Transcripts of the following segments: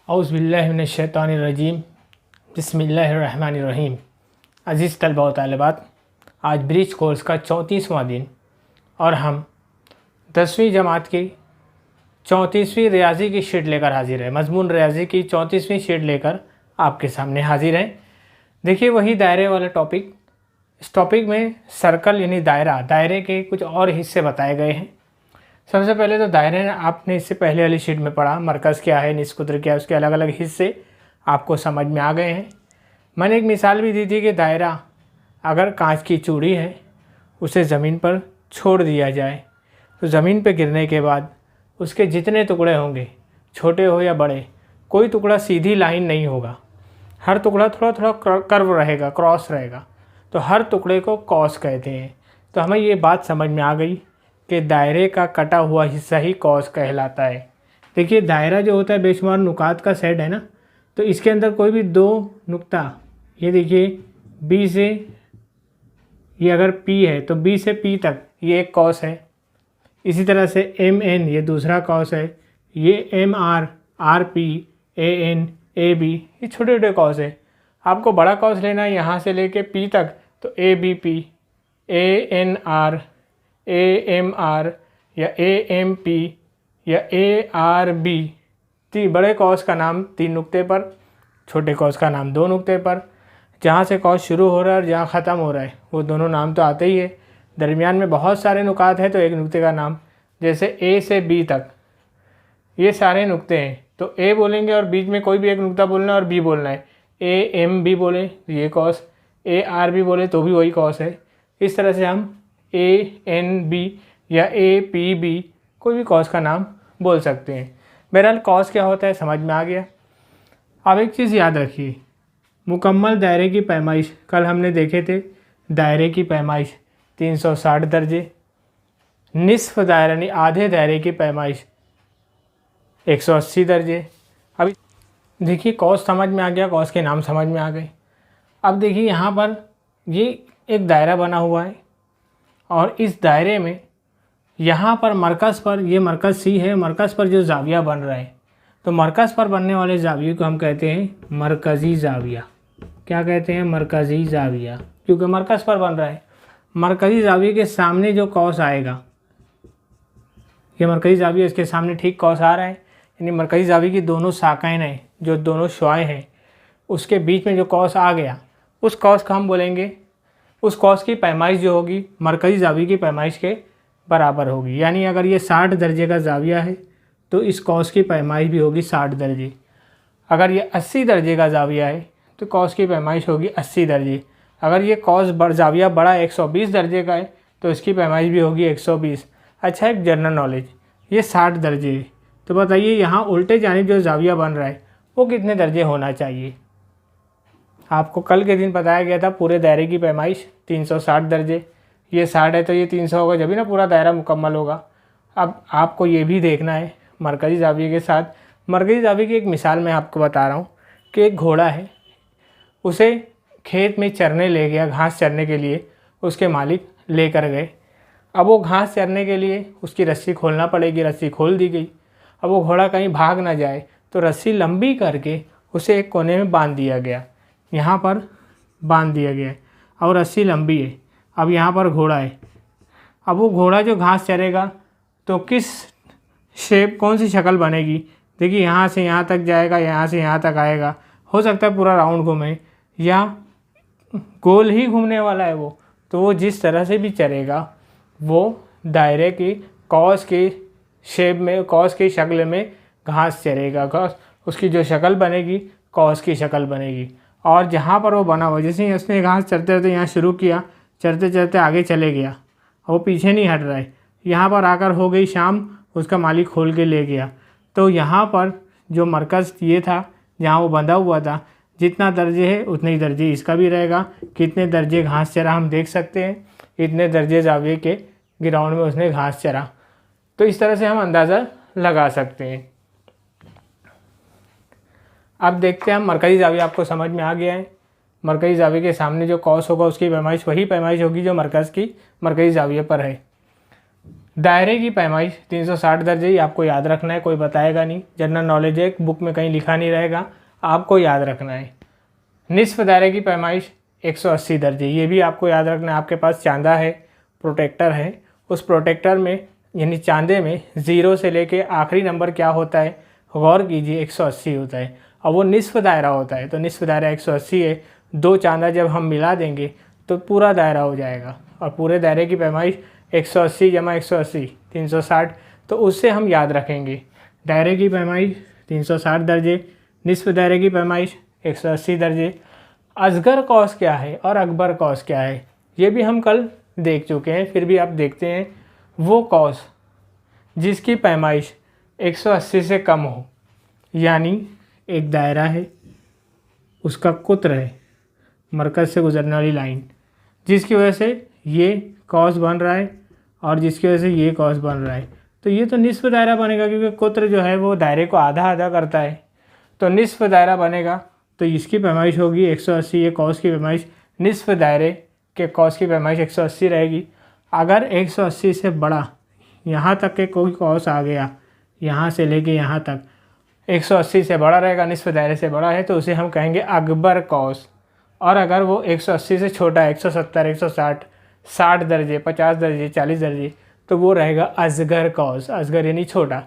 औज़ुबिल्लाहिमिनश्शैतानिर्रजीम बिस्मिल्लाहिर्रहमानिर्रहीम। अज़ीज़ तलबा व तालिबात, आज ब्रिज कोर्स का 34वां दिन और हम 10वीं जमात की 34वीं रियाजी की शीट लेकर हाजिर है। मज़मून रियाजी की 34वीं शीट लेकर आपके सामने हाजिर है। देखिए, वही दायरे वाला टॉपिक। इस टॉपिक में सर्कल यानी दायरे के कुछ और हिस्से बताए गए हैं। सबसे पहले तो दायरे आपने इससे पहले वाली शीट में पढ़ा, मरकज़ क्या है, निस्फ़ कुद्र क्या है, उसके अलग अलग हिस्से आपको समझ में आ गए हैं। मैंने एक मिसाल भी दी थी कि दायरा अगर कांच की चूड़ी है, उसे ज़मीन पर छोड़ दिया जाए तो ज़मीन पर गिरने के बाद उसके जितने टुकड़े होंगे, छोटे हो या बड़े, कोई टुकड़ा सीधी लाइन नहीं होगा। हर टुकड़ा थोड़ा थोड़ा कर्व रहेगा, क्रॉस रहेगा। तो हर टुकड़े को कॉस कहते हैं। तो हमें ये बात समझ में आ गई कि दायरे का कटा हुआ हिस्सा ही कॉस कहलाता है। देखिए, दायरा जो होता है बेशुमार नुकात का सेट है ना, तो इसके अंदर कोई भी दो नुक्ता, ये देखिए बी से, ये अगर पी है तो बी से पी तक ये एक कॉस है। इसी तरह से एम एन ये दूसरा कॉस है। ये M R, R P, A N, A B, ये छोटे छोटे कॉस है। आपको बड़ा कॉस लेना है यहाँ से लेके पी तक, तो A B P, A N R, A M R या ए एम पी या ए आर बी। बड़े कॉस का नाम 3 नुक्ते पर, छोटे कॉस का नाम 2 नुक्ते पर। जहाँ से कॉस शुरू हो रहा है और जहाँ ख़त्म हो रहा है वो दोनों नाम तो आते ही है। दरमियान में बहुत सारे नुकात हैं तो एक नुक्ते का नाम, जैसे ए से बी तक ये सारे नुक्ते हैं तो ए बोलेंगे और बीच में कोई भी एक नुक्ता बोलना है और बी बोलना है। ए एम बी बोले तो ये कॉस, ए आर बी बोले तो भी वही कॉस है। इस तरह से हम ए एन बी या ए पी बी कोई भी कॉस का नाम बोल सकते हैं। बहरहाल कॉस क्या होता है समझ में आ गया। अब एक चीज़ याद रखिए, मुकम्मल दायरे की पैमाइश कल हमने देखे थे। दायरे की पैमाइश 360 दर्जे, निस्फ़ दायरा यानी आधे दायरे की पैमाइश 180 दर्जे। अब देखिए, कॉस समझ में आ गया, कॉस के नाम समझ में आ गए। अब देखिए यहाँ पर ये एक दायरा बना हुआ है और इस दायरे में यहाँ पर मरकज़ पर, ये मरकज़ सी है, मरकज़ पर जो ज़ाविया बन रहा है, तो मरकज़ पर बनने वाले ज़ाविये को हम कहते हैं मरकज़ी ज़ाविया। क्या कहते हैं? मरकज़ी ज़ाविया, क्योंकि मरकज़ पर बन रहा है। मरकज़ी ज़ाविये के सामने जो कॉस आएगा, ये मरकज़ी ज़ाविया, इसके सामने ठीक कॉस आ रहा है, यानी मरकज़ी ज़ाविये की दोनों साकाइन हैं, जो दोनों शुआएँ हैं, उसके बीच में जो कॉस आ गया, उस कॉस का हम बोलेंगे, उस कॉस की पैमाइश जो होगी मरकज़ी ज़ाविये की पैमाइश के बराबर होगी। यानी अगर ये 60 दर्जे का ज़ाविया है तो इस कॉस की पैमाइश भी होगी 60 दर्जे। अगर ये 80 दर्जे का ज़ाविया है तो कॉस की पैमाइश होगी 80 दर्जे। अगर ये कॉस ज़ाविया बड़ा 120 दर्जे का है तो इसकी पैमाइश भी होगी 120। अच्छा, एक जनरल नॉलेज, ये 60 दर्जे है, तो बताइए यहाँ उल्टे जानिब जो ज़ाविया बन रहा है वो कितने दर्जे होना चाहिए? आपको कल के दिन बताया गया था पूरे दायरे की पैमाइश 360 दर्जे। ये 60 है तो ये 300 होगा, जब भी ना पूरा दायरा मुकम्मल होगा। अब आपको ये भी देखना है मरकज़ी ज़ाविये के साथ। मरकज़ी ज़ाविये की एक मिसाल मैं आपको बता रहा हूँ कि एक घोड़ा है, उसे खेत में चरने ले गया, घास चरने के लिए उसके मालिक लेकर गए। अब वो घास चरने के लिए उसकी रस्सी खोलना पड़ेगी, रस्सी खोल दी गई। अब वो घोड़ा कहीं भाग ना जाए तो रस्सी लंबी करके उसे एक कोने में बांध दिया गया, यहाँ पर बांध दिया गया है और रस्सी लंबी है। अब यहाँ पर घोड़ा है, अब वो घोड़ा जो घास चरेगा तो किस शेप, कौन सी शक्ल बनेगी? देखिए, यहाँ से यहाँ तक जाएगा, यहाँ से यहाँ तक आएगा, हो सकता है पूरा राउंड घूमे या गोल ही घूमने वाला है वो। तो वो जिस तरह से भी चरेगा वो दायरे की कॉस की शेप में, कॉस की शक्ल में घास चरेगा। कॉस उसकी जो शक्ल बनेगी कॉस की शक्ल बनेगी। और जहाँ पर वो बना हुआ, जैसे ही उसने घास चरते चरते यहाँ शुरू किया, चरते चरते आगे चले गया, वो पीछे नहीं हट रहा है, यहाँ पर आकर हो गई शाम, उसका मालिक खोल के ले गया। तो यहाँ पर जो मरकज़ ये था जहाँ वो बंधा हुआ था, जितना दर्जे है उतने ही दर्जे इसका भी रहेगा। कितने दर्जे घास चरा हम देख सकते हैं, इतने दर्जे ज़ाविये के ग्राउंड में उसने घास चरा। तो इस तरह से हम अंदाज़ा लगा सकते हैं। अब देखते हैं हम मरकज़ी ज़ाविया आपको समझ में आ गया है। मरकज़ी ज़ाविये के सामने जो कॉस होगा उसकी पैमाइश वही पैमाइश होगी जो मरकज़ी ज़ाविये पर है। दायरे की पैमाइश 360 दर्जे, ही आपको याद रखना है, कोई बताएगा नहीं, जनरल नॉलेज है, बुक में कहीं लिखा नहीं रहेगा, आपको याद रखना है। निस्फ दायरे की पैमाइश 180 दर्जे, ये भी आपको याद रखना है। आपके पास चांदा है, प्रोटेक्टर है, उस प्रोटेक्टर में यानी चांदे में 0 से लेके आखिरी नंबर क्या होता है, गौर कीजिए, 180 होता है। और वो निस्फ दायरा होता है, तो निस्फ दायरा 180 है। 2 चांदा जब हम मिला देंगे तो पूरा दायरा हो जाएगा, और पूरे दायरे की पैमाइश 180 जमा 180 360, तो उससे हम याद रखेंगे दायरे की पैमाइश 360 दर्जे, निस्फ दायरे की पैमाइश 180 दर्जे। असगर कौस क्या है और अकबर कौस क्या है, ये भी हम कल देख चुके हैं, फिर भी आप देखते हैं। वो कौस जिसकी पैमाइश 180 से कम हो, यानी एक दायरा है, उसका कुत्र है, मरकज़ से गुजरने वाली लाइन, जिसकी वजह से ये कौस बन रहा है और जिसकी वजह से ये कौस बन रहा है, तो ये तो निस्फ दायरा बनेगा, क्योंकि कुत्र जो है वो दायरे को आधा आधा करता है, तो निस्फ दायरा बनेगा। तो इसकी पैमाइश होगी 180, ये कौस की पैमाइश, निस्फ दायरे के कौस की पैमाइश 180 रहेगी। अगर 180 से बड़ा यहाँ तक के कोई कौस आ गया, यहाँ से लेके यहाँ तक 180 से बड़ा रहेगा, निस्फ दायरे से बड़ा है, तो उसे हम कहेंगे अकबर कौस। और अगर वो 180 से छोटा है, 170, 160, 60 दर्जे, 50 दर्जे, 40 दर्जे, तो वो रहेगा असगर कौस। असगर यानी छोटा।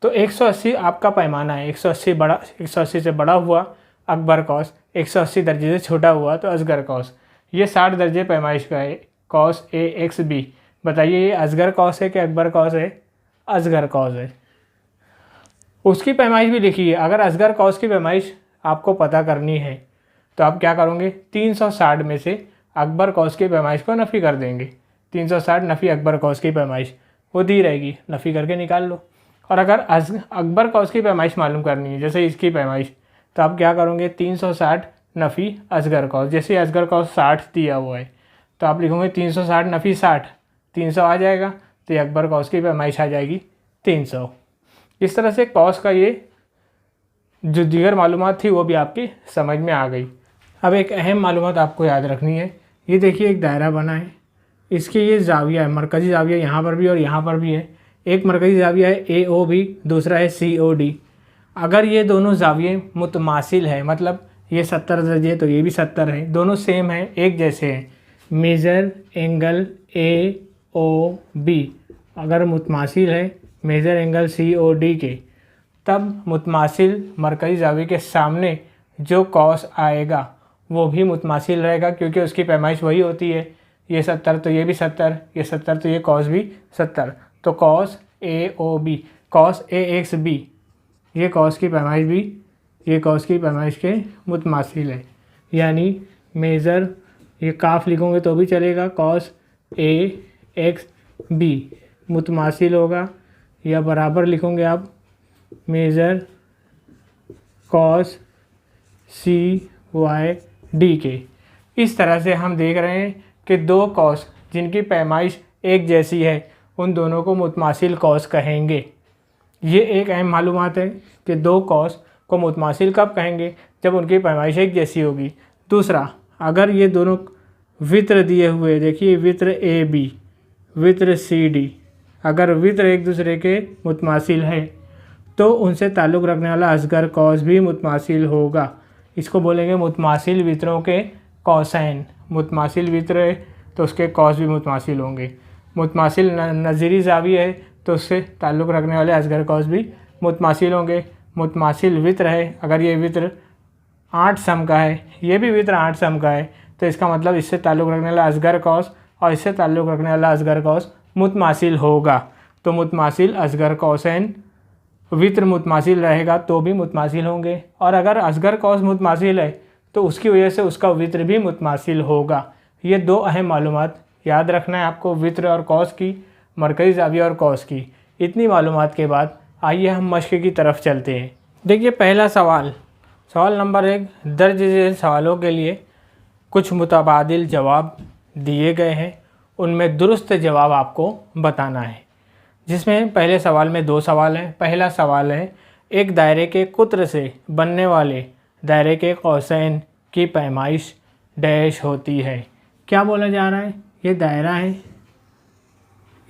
तो 180 आपका पैमाना है, 180 से बड़ा हुआ अकबर कौस, 180 दर्जे से छोटा हुआ तो असगर कौस। ये 60 दर्जे पैमाइश का है, कौस ए एक्स बी। बताइए ये असगर कौस है कि अकबर कौस है? असगर कौस है। उसकी पैमाइश भी लिखिए। अगर असगर कौस की पैमाइश आपको पता करनी है तो आप क्या करोगे, 360 में से अकबर कौस की पैमाइश को नफ़ी कर देंगे। 360 नफ़ी अकबर कौस की पैमाइश वो दी रहेगी, नफ़ी करके निकाल लो। और अगर अकबर कौस की पैमाइश मालूम करनी है, जैसे इसकी पैमाइश, तो आप क्या करोगे, 360 नफ़ी असगर कौस। जैसे असगर कौस 60 दिया हुआ है तो आप लिखोगे 360 नफ़ी 60, 300 आ जाएगा, तो ये अकबर कौस की पैमाइश आ जाएगी 300। इस तरह से कौस का ये जो दीगर मालूमात थी वो भी आपकी समझ में आ गई। अब एक अहम मालूमात आपको याद रखनी है। ये देखिए एक दायरा बना है, इसके ये जाविया है, मरकज़ी जाविया यहाँ पर भी और यहाँ पर भी है। एक मरकज़ी जाविया है AOB, दूसरा है COD। अगर ये दोनों जाविये मुतमासिल है, मतलब ये 70 दर्जे तो ये भी 70 है, दोनों सेम है, एक जैसे हैं, मेजर एंगल AOB अगर मुतमासिल है मेजर एंगल COD के, तब मुतमासिल मरकज़ी जाविये के सामने जो कौस आएगा वो भी मुतमासिल रहेगा, क्योंकि उसकी पैमाइश वही होती है। ये 70 तो ये भी 70, ये 70 तो ये कौस भी 70, तो कौस AOB, कौस AXB, ये कौस की पैमाइश भी ये कौस की पैमाइश के मुतमासिल है। यानी मेज़र, ये काफ लिखोगे तो भी चलेगा, कौस AXB मुतमासिल होगा, या बराबर लिखोगे आप मेज़र कौस CYD के। इस तरह से हम देख रहे हैं कि दो कौस जिनकी पैमाइश एक जैसी है उन दोनों को मुतमासिल कौस कहेंगे। ये एक अहम मालूमात है कि दो कौस को मुतमासिल कब कहेंगे, जब उनकी पैमाइश एक जैसी होगी। दूसरा, अगर ये दोनों वित्र दिए हुए, देखिए वित्र AB, वित्र CD, अगर वित्र एक दूसरे के मुतमासिल है तो उनसे ताल्लुक़ रखने वाला असगर कौस भी मुतमासिल होगा। इसको बोलेंगे मुतमासिल वित्रों के कौसैन। मुतमासिल वित्र है तो उसके कौस भी मुतमासिल होंगे। मुतमासिल नज़ीरी ज़ाविया है तो उससे ताल्लुक़ रखने वाले असगर कौस भी मुतमासिल होंगे। मुतमासिल वित्र है, अगर ये वित्र 8 सम का है, ये भी वित्र 8 सम का है, तो इसका मतलब इससे ताल्लुक़ रखने वाला असगर कौस और इससे ताल्लुक़ रखने वाला असगर कौस मुतमासिल होगा। तो मुतमासिल असगर कौसैन, वित्र मुतमासिल रहेगा तो भी मुतमासिल होंगे, और अगर असगर कौस मुतमासिल है तो उसकी वजह से उसका वित्र भी मुतमासिल होगा। ये दो अहम मालूमात याद रखना है आपको, वित्र और कौस की, मरकज़ी ज़ाविया और कौस की। इतनी मालूमात के बाद आइए हम मश्क की तरफ चलते हैं। देखिए पहला सवाल, सवाल नंबर 1, दर्ज झेल सवालों के लिए कुछ मुतबादिल जवाब दिए गए हैं, उनमें दुरुस्त जवाब आपको बताना है। जिसमें पहले सवाल में 2 सवाल हैं। पहला सवाल है, एक दायरे के कुत्र से बनने वाले दायरे के कौसैन की पैमाइश डैश होती है। क्या बोला जा रहा है, ये दायरा है,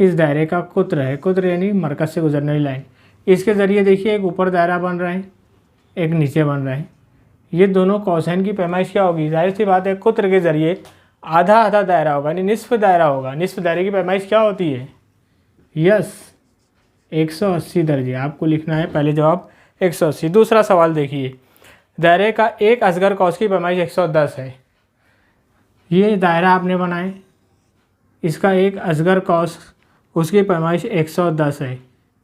इस दायरे का कुत्र है, कुत्र यानी मरकज से गुजरने वाली लाइन। इसके ज़रिए देखिए एक ऊपर दायरा बन रहा है, एक नीचे बन रहा है। ये दोनों कोसाइन की पैमाइश क्या होगी? जाहिर सी बात है कुत्र के ज़रिए आधा आधा दायरा होगा, यानी निस्फ दायरा होगा। निस्फ दायरे की पैमाइश क्या होती है? यस, 180 दर्जे। आपको लिखना है पहले जवाब 180। दूसरा सवाल देखिए, दायरे का एक असगर कौस की पैमाइश 110 है। ये दायरा आपने बनाए, इसका एक असगर कौस, उसकी पैमाइश 110 है।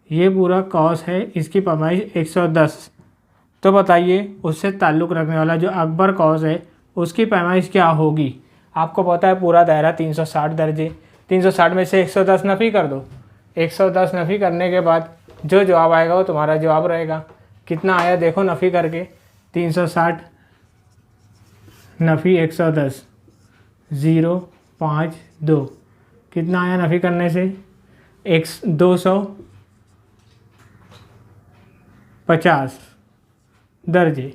ये पूरा कौस है, इसकी पैमाइश 110। तो बताइए उससे ताल्लुक़ रखने वाला जो अकबर कौस है उसकी पैमाइश क्या होगी? आपको पता है पूरा दायरा 360 दर्जे, 360 में से 110 नफ़ी कर दो। 110 नफ़ी करने के बाद जो जवाब आएगा वो तुम्हारा जवाब रहेगा। कितना आया देखो नफ़ी करके, 360 नफ़ी 110, 0 5 2, कितना आया नफ़ी करने से? 250 दर्जे।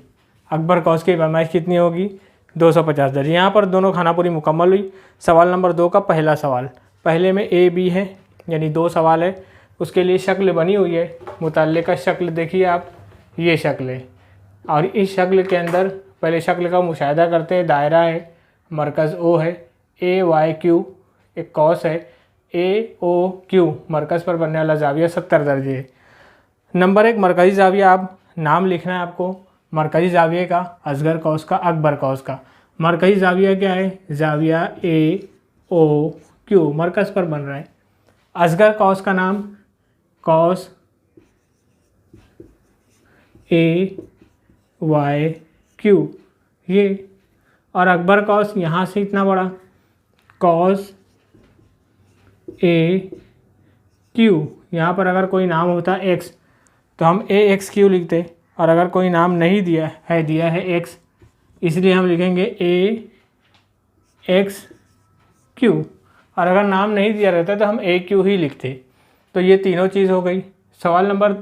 अकबर कौस की पैमाइश कितनी होगी? 250 दर्जे। यहाँ पर दोनों खानापुरी मुकम्मल हुई। सवाल नंबर 2 का पहला सवाल, पहले में ए बी है यानी 2 सवाल है, उसके लिए शक्ल बनी हुई है। मुतल्लिका शक्ल देखिए आप, ये शक्ल है और इस शक्ल के अंदर पहले शक्ल का मुशाहिदा करते हैं। दायरा है, मरकज़ ओ है, ए वाई क्यू एक कौस है, ए ओ क्यू मरकज़ पर बनने वाला ज़ाविया 70 दर्जे है। नंबर 1 मरकज़ी ज़ाविया, आप नाम लिखना है आपको मरकज़ी ज़ाविये का, असगर कौस का, अकबर कौस का। मरकज़ी ज़ाविया क्या है? ज़ाविया ए ओ क्यू मरकज़ पर बन रहा है। असगर कौस का नाम कौस ए वाई क्यू ये, और अकबर कौस यहाँ से इतना बड़ा कौस ए क्यू। यहाँ पर अगर कोई नाम होता एक्स तो हम ए एक्स क्यू लिखते, और अगर कोई नाम नहीं दिया है एक्स, इसलिए हम लिखेंगे ए एक्स क्यू, और अगर नाम नहीं दिया रहता तो हम ए क्यू ही लिखते। तो ये तीनों चीज़ हो गई। सवाल नंबर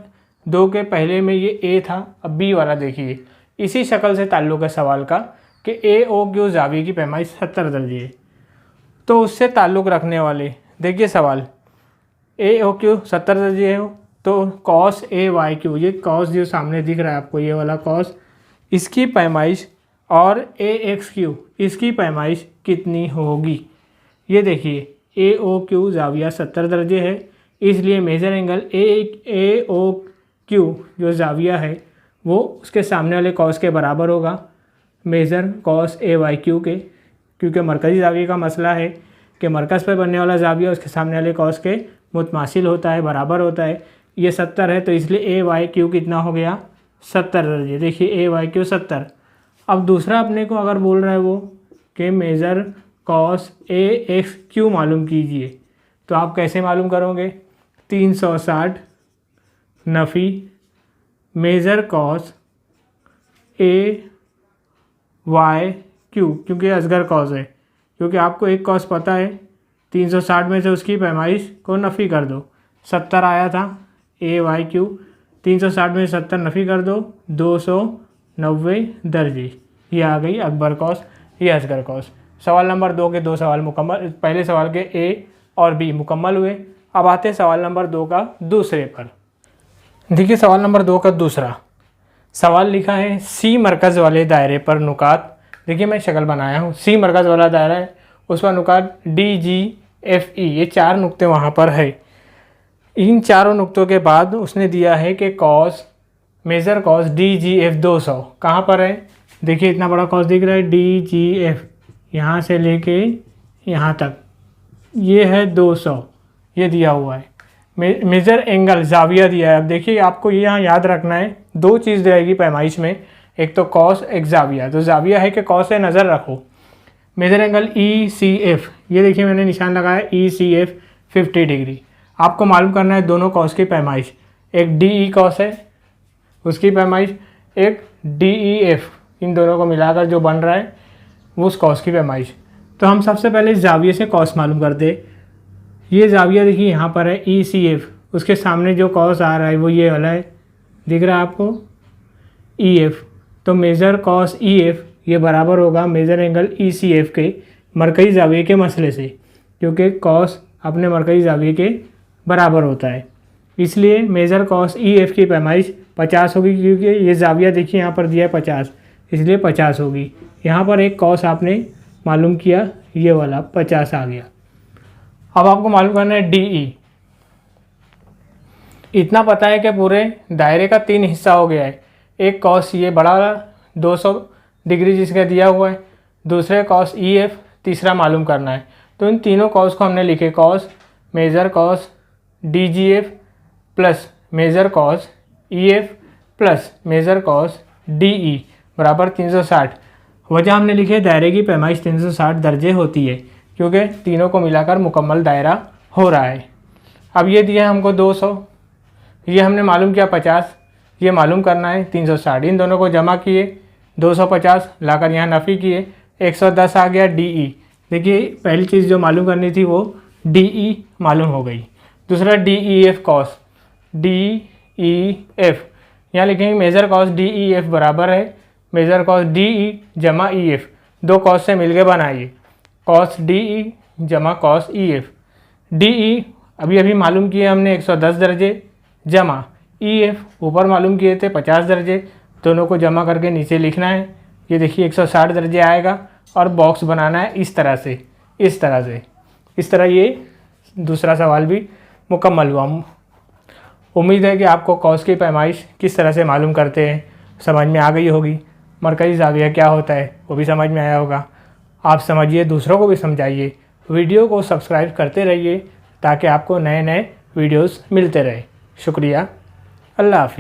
2 के पहले में ये ए था, अब बी वाला देखिए, इसी शक्ल से ताल्लुक़ है सवाल का कि ए ओ क्यू ज़ाविये की पैमाइश 70 दर्जे है। तो उससे ताल्लुक़ रखने वाले देखिए सवाल, ए ओ क्यू 70 दर्जे हो तो कॉस ए वाई क्यू, ये कॉस जो सामने दिख रहा है आपको, ये वाला कॉस, इसकी पैमाइश और ए एक्स क्यू इसकी पैमाइश कितनी होगी? ये देखिए ए ओ क्यू ज़ाविया 70 दर्जे है, इसलिए major angle A O Q जो ज़ाविया है वो उसके सामने वाले कॉस के बराबर होगा, major cos A Y Q के, क्योंकि मरकज़ी ज़ाविये का मसला है कि मरकज़ पर बनने वाला ज़ाविया उसके सामने वाले कॉस के मुतमासिल होता है, बराबर होता है। ये 70 है तो इसलिए ए वाई क्यू कितना हो गया? 70 दर्जे। देखिए ए वाई क्यू 70। अब दूसरा अपने को अगर बोल रहा है वो कि measure cos A x Q मालूम कीजिए, तो आप कैसे मालूम करोगे? 360 नफ़ी measure cos A Y Q, क्योंकि असगर कॉस है, क्योंकि आपको एक कॉस पता है, 360 में से उसकी पैमाइश को नफ़ी कर दो, 70 आया था ए वाई क्यू, 360 में 70 नफ़ी कर दो, 290 दर्जे। ये आ गई अकबर कौस, ये असगर कौस। सवाल नंबर 2 के 2 सवाल मुकम्मल, पहले सवाल के ए और बी मुकम्मल हुए। अब आते हैं सवाल नंबर 2 का दूसरे पर। देखिए सवाल नंबर 2 का दूसरा सवाल लिखा है, सी मरकज़ वाले दायरे पर नुकात। देखिए मैं शक्ल बनाया हूँ, सी मरकज़ वाला दायरा है, उस पर नुकात डी जी एफ ई, ये 4 नुक्ते वहाँ पर है। इन चारों नुक्तों के बाद उसने दिया है कि कॉस मेजर कॉस डी जी एफ 200 कहाँ पर है? देखिए इतना बड़ा कॉस दिख रहा है, डी जी एफ यहाँ से लेके यहाँ तक ये है 200, ये दिया हुआ है। मेजर एंगल ज़ाविया दिया है। अब देखिए आपको ये यहाँ याद रखना है, 2 चीज़ जाएगी पैमाइश में, एक तो कॉस एक ज़ाविया। तो ज़ाविया है कि कॉस से नज़र रखो। Major angle E C F, ये देखिए मैंने निशान लगाया ई सी एफ 50 डिग्री। आपको मालूम करना है दोनों कॉस की पैमाइश, एक डी ई कॉस है उसकी पैमाइश, एक डी ई एफ, इन दोनों को मिलाकर जो बन रहा है वो उस कॉस की पैमाइश। तो हम सबसे पहले ज़ाविये से कॉस मालूम करते। ये ज़ाविया देखिए यहाँ पर है ई सी एफ, उसके सामने जो कॉस आ रहा है वो ये वाला है, दिख रहा है आपको ई एफ। तो मेज़र कॉस ई एफ ये बराबर होगा major angle E C F के मरकज़ी ज़ाविये के मसले से, क्योंकि कॉस अपने मरकज़ी ज़ाविये के बराबर होता है। इसलिए मेजर कॉस ई एफ की पैमाइश 50 होगी, क्योंकि ये ज़ाविया देखिए यहाँ पर दिया है 50, इसलिए 50 होगी। यहाँ पर एक कॉस आपने मालूम किया, ये वाला 50 आ गया। अब आपको मालूम करना है डी ई। इतना पता है कि पूरे दायरे का 3 हिस्सा हो गया है। एक कॉस ये बड़ा वाला 200 डिग्री जिसका दिया हुआ है, दूसरे कॉस ई एफ, तीसरा मालूम करना है। तो इन तीनों कॉस को हमने लिखे कॉस मेजर कॉस D G F plus major कॉस ई एफ प्लस मेजर कॉस डी ई बराबर 360। वजह हमने लिखे दायरे की पैमाइश 360 दर्जे होती है, क्योंकि तीनों को मिलाकर मुकम्मल दायरा हो रहा है। अब ये दिया हमको 200, ये हमने मालूम किया 50, ये मालूम करना है 360। इन दोनों को जमा किए 250 लाकर यहाँ नफ़ी किए, 110 आ गया डी ई। देखिए पहली चीज़ जो मालूम करनी थी वो डी ई मालूम हो गई। दूसरा डी ई एफ कॉस, डी ई एफ यहाँ लिखेंगे मेजर कॉस डी ई एफ बराबर है मेजर कॉस डी ई जमा ई एफ। दो कॉस से मिलके बनाइए कॉस डी ई जमा cos E F. D E अभी अभी मालूम किए हमने 110 दर्जे जमा ई एफ ऊपर मालूम किए थे 50 दर्जे, दोनों को जमा करके नीचे लिखना है। ये देखिए 160 दर्जे आएगा और बॉक्स बनाना है इस तरह से, इस तरह ये दूसरा सवाल भी मुकम्मल हुआ। उम्मीद है कि आपको कॉस की पैमाइश किस तरह से मालूम करते हैं समझ में आ गई होगी। मरकज़ी ज़ाविया क्या होता है वो भी समझ में आया होगा। आप समझिए, दूसरों को भी समझाइए। वीडियो को सब्सक्राइब करते रहिए ताकि आपको नए नए वीडियोस मिलते रहे। शुक्रिया, अल्लाह हाफिज़।